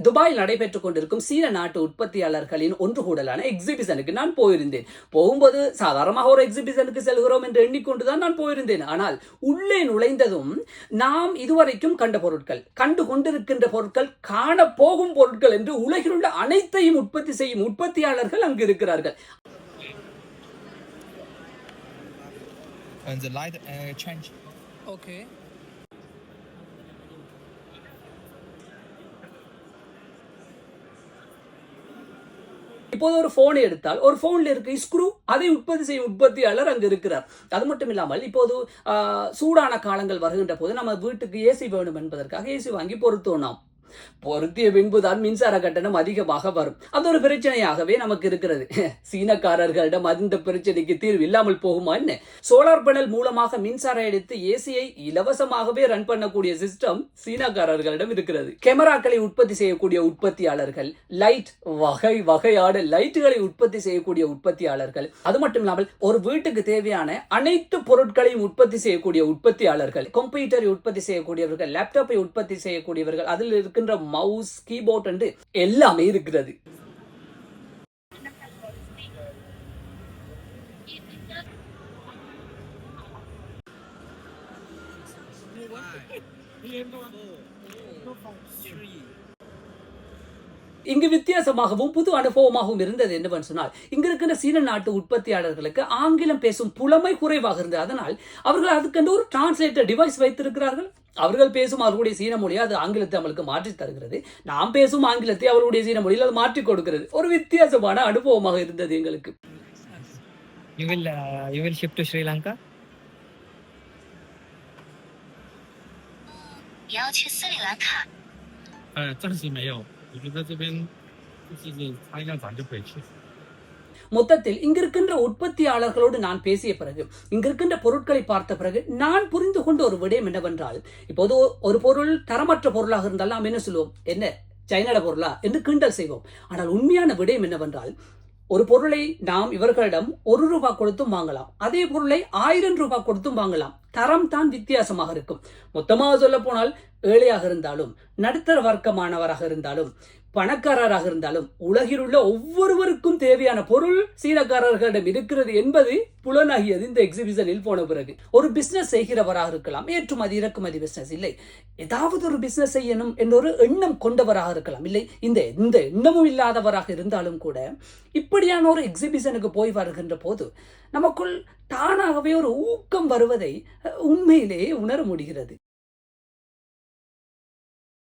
துபாயில் நடைபெற்றுக் கொண்டிருக்கும் சீன நாட்டு உற்பத்தியாளர்களின் ஒன்று கூடலான எக்ஸிபிஷனுக்கு நான் போயிருந்தேன். போகும்போது சாதாரணமாக ஒரு எக்ஸிபிஷனுக்கு செல்கிறோம் என்று எண்ணிக்கொண்டுதான் நான் போயிருந்தேன். ஆனால் உள்ளே நுழைந்ததும் நாம் இதுவரைக்கும் கண்ட பொருட்கள், கண்டு கொண்டிருக்கின்ற பொருட்கள், காணப்போகும் பொருட்கள் என்று உலகில் உள்ள அனைத்தையும் உற்பத்தி செய்யும் உற்பத்தியாளர்கள் அங்கு இருக்கிறார்கள். And the light change. Okay. இப்போது ஒரு போனை எடுத்தால் ஒரு போன்ல இருக்க ஸ்க்ரூ அதை உற்பத்தி செய்யும் உற்பத்தியாளர் அங்கு இருக்கிறார். அது மட்டும் இல்லாமல் இப்போது சூடான காலங்கள் வருகின்ற போது நம்ம வீட்டுக்கு ஏசி வேணும் என்பதற்காக ஏசி வாங்கி பொருத்தோம். நாம் பொருத்திய பின்புதான் மின்சார கட்டணம் அதிகமாக வரும். அது ஒரு பிரச்சனையாகவே நமக்கு இருக்கிறது. சீனக்காரர்களிடம் அந்த பிரச்சனைக்கு தீர்வு இல்லாமல் போகுமா என்ன? சோலார் பேனல் மூலமாக மின்சாரம் எடுத்து ஏசியை இலவசமாகவே ரன் பண்ணக்கூடிய சிஸ்டம் சீனக்காரர்களிடம் இருக்கிறது. கேமராக்களை உற்பத்தி செய்யக்கூடிய உற்பத்தியாளர்கள், லைட் வகையான லைட்டுகளை உற்பத்தி செய்யக்கூடிய உற்பத்தியாளர்கள், அது மட்டும் இல்லாமல் ஒரு வீட்டுக்கு தேவையான அனைத்து பொருட்களையும் உற்பத்தி செய்யக்கூடிய உற்பத்தியாளர்கள், கம்ப்யூட்டரை உற்பத்தி செய்யக்கூடியவர்கள், லேப்டாப்பை உற்பத்தி செய்யக்கூடியவர்கள், அதில் இருக்கின்ற மவுஸ், கீபோர்ட் என்று எல்லாமே இருக்கிறது. இங்கு வித்தியாசமாகவும் புது அனுபவமாகவும் இருந்தது என்னவென்று சொன்னால், இங்கு இருக்கின்ற சீன நாட்டு உற்பத்தியாளர்களுக்கு ஆங்கிலம் பேசும் புலமை குறைவாக இருந்தது. அதனால் அவர்கள் அதுக்கென்று ஒரு டிரான்ஸ்லேட்டர் டிவைஸ் வைத்திருக்கிறார்கள். அவர்கள் பேசும் அவர்களுடைய சீன மொழியை அது ஆங்கிலத்தை அவர்களுக்கு மாற்றி தருகிறது. நாம் பேசும் ஆங்கிலத்தை அவர்களுடைய சீன மொழியில் அது மாற்றி கொடுக்கிறது. ஒரு வித்தியாசமான அனுபவமாக இருந்தது எங்களுக்கு. You will ship to Sri Lanka? 你要去斯里兰卡？暂时没有，我觉得这边就是他要早就可以去。 மொத்தத்தில் இங்கிருக்கின்ற உற்பத்தியாளர்களோடு நான் பேசிய பிறகு, இங்கிருக்கின்ற பொருட்களை பார்த்த பிறகு நான் புரிந்து கொண்ட ஒரு விடயம் என்னவென்றால், இப்போது ஒரு பொருள் தரமற்ற பொருளாக இருந்தால் நாம் என்ன சொல்லுவோம்? என்ன சைனாட பொருளா என்று கிண்டல் செய்வோம். ஆனால் உண்மையான விடயம் என்னவென்றால், ஒரு பொருளை நாம் இவர்களிடம் ₹1 கொடுத்தும் வாங்கலாம், அதே பொருளை ₹1000 கொடுத்தும் வாங்கலாம். தரம் தான் வித்தியாசமாக இருக்கும். மொத்தமாக சொல்ல போனால், ஏழையாக இருந்தாலும், நடுத்தர வர்க்கமானவராக இருந்தாலும், பணக்காரராக இருந்தாலும், உலகில் உள்ள ஒவ்வொருவருக்கும் தேவையான பொருள் சீனக்காரர்களிடம் இருக்கிறது என்பது புலனாகியது இந்த எக்ஸிபிஷனில் போன பிறகு. ஒரு பிசினஸ் செய்கிறவராக இருக்கலாம், ஏற்றுமதி இறக்குமதி பிசினஸ் இல்லை, ஏதாவது ஒரு பிசினஸ் செய்யணும் என்ற ஒரு எண்ணம் கொண்டவராக இருக்கலாம், இல்லை இந்த எண்ணமும் இல்லாதவராக இருந்தாலும் கூட இப்படியான ஒரு எக்ஸிபிஷனுக்கு போய் வருகின்ற போது நமக்குள் தானாகவே ஒரு ஊக்கம் வருவதை உண்மையிலேயே உணர முடிகிறது.